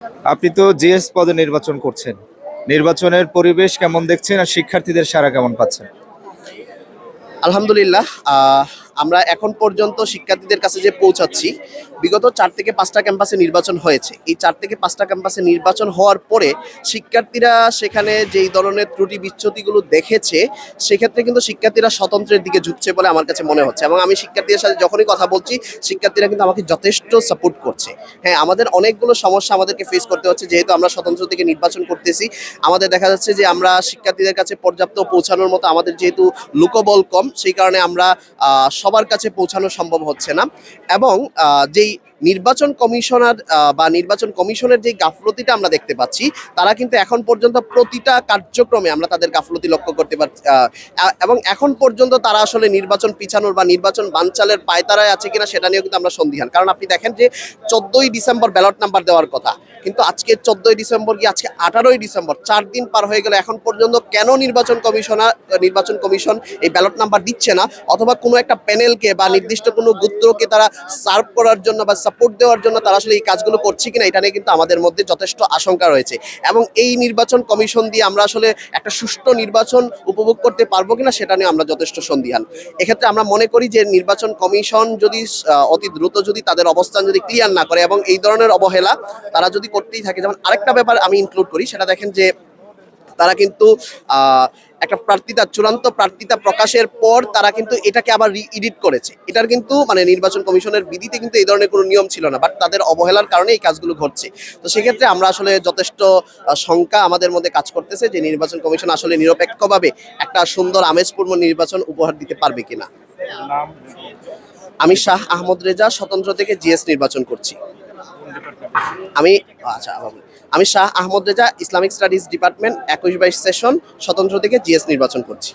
আপনি তো জিএস পদে নির্বাচন করছেন, নির্বাচনের পরিবেশ কেমন দেখছেন আর শিক্ষার্থীদের সাড়া কেমন পাচ্ছেন? আলহামদুলিল্লাহ। আমরা এখন পর্যন্ত শিক্ষার্থীদের কাছে যে পৌঁছাচ্ছি, বিগত 4 থেকে 5টা ক্যাম্পাসে নির্বাচন হয়েছে। এই 4 থেকে 5টা ক্যাম্পাসে নির্বাচন হওয়ার পরে শিক্ষার্থীরা সেখানে যেই ধরনের ত্রুটি বিচ্যুতিগুলো দেখেছে, সেক্ষেত্রে কিন্তু শিক্ষার্থীরা স্বতন্ত্রের দিকে ঝুঁকছে বলে আমার কাছে মনে হচ্ছে। এবং আমি শিক্ষার্থীদের সাথে যখনই কথা বলছি, শিক্ষার্থীরা কিন্তু আমাকে যথেষ্ট সাপোর্ট করছে। হ্যাঁ, আমাদের অনেকগুলো সমস্যা আমাদেরকে ফেস করতে হচ্ছে, যেহেতু আমরা স্বতন্ত্র থেকে নির্বাচন করতেছি। আমাদের দেখা যাচ্ছে যে আমরা শিক্ষার্থীদের কাছে পর্যাপ্ত পৌঁছানোর মতো আমাদের যেহেতু লোকবল কম, সেই কারণে আমরা সবার কাছে পৌঁছানো সম্ভব হচ্ছে না। এবং যেই নির্বাচন কমিশনার বা নির্বাচন কমিশনের যে গাফলতিটা আমরা দেখতে পাচ্ছি, তারা কিন্তু এখন পর্যন্ত প্রতিটা কার্যক্রমে আমরা তাদের গাফলতি লক্ষ্য করতে পারছি। এবং এখন পর্যন্ত তারা আসলে নির্বাচন পিছানোর বা নির্বাচন বানচালের পায়তারায় আছে কিনা সেটা নিয়েও কিন্তু আমরা সন্দিহান। কারণ আপনি দেখেন যে 14ই ডিসেম্বর ব্যালট নাম্বার দেওয়ার কথা, কিন্তু আজকে 14ই ডিসেম্বর কি আজকে 18ই ডিসেম্বর, 4 দিন পার হয়ে গেল। এখন পর্যন্ত কেন নির্বাচন কমিশন এই ব্যালট নাম্বার দিচ্ছে না, অথবা কোনো একটা প্যানেলকে বা নির্দিষ্ট কোনো গোত্রকে তারা সার্ভ করার জন্য বা সাপোর্ট দেওয়ার জন্য তারা আসলে এই কাজগুলো করছে কিনা, এটা নিয়ে কিন্তু আমাদের মধ্যে যথেষ্ট আশঙ্কা রয়েছে। এবং এই নির্বাচন কমিশন দিয়ে আমরা আসলে একটা সুষ্ঠু নির্বাচন উপভোগ করতে পারবো কিনা সেটা নিয়ে আমরা যথেষ্ট সন্দিহান। এক্ষেত্রে আমরা মনে করি যে নির্বাচন কমিশন যদি অতি দ্রুত যদি তাদের অবস্থান যদি ক্লিয়ার না করে এবং এই ধরনের অবহেলা তারা যদি করতেই থাকে। যেমন আরেকটা ব্যাপার আমি ইনক্লুড করি, সেটা দেখেন যে তারা কিন্তু একটা চূড়ান্ত প্রার্থিতা প্রকাশের পর তারা কিন্তু এটাকে আবার এডিট করেছে। এটার কিন্তু মানে নির্বাচন কমিশনের বিধিতে কিন্তু এই ধরনের কোনো নিয়ম ছিল না, বাট তাদের অবহেলার কারণে এই কাজগুলো ঘটছে। তো সেক্ষেত্রে আমরা আসলে যথেষ্ট শঙ্কা আমাদের মধ্যে কাজ করতেছে যে নির্বাচন কমিশন আসলে নিরপেক্ষভাবে একটা সুন্দর আমেজপূর্ণ নির্বাচন উপহার দিতে পারবে কিনা। আমি শাহ আহমদ রেজা, স্বতন্ত্র থেকে জিএস নির্বাচন করছি। আমি আচ্ছা আমি Shah Ahmad Reza, Islamic studies department 21-22 session, স্বতন্ত্র থেকে জিএস নির্বাচন করছি।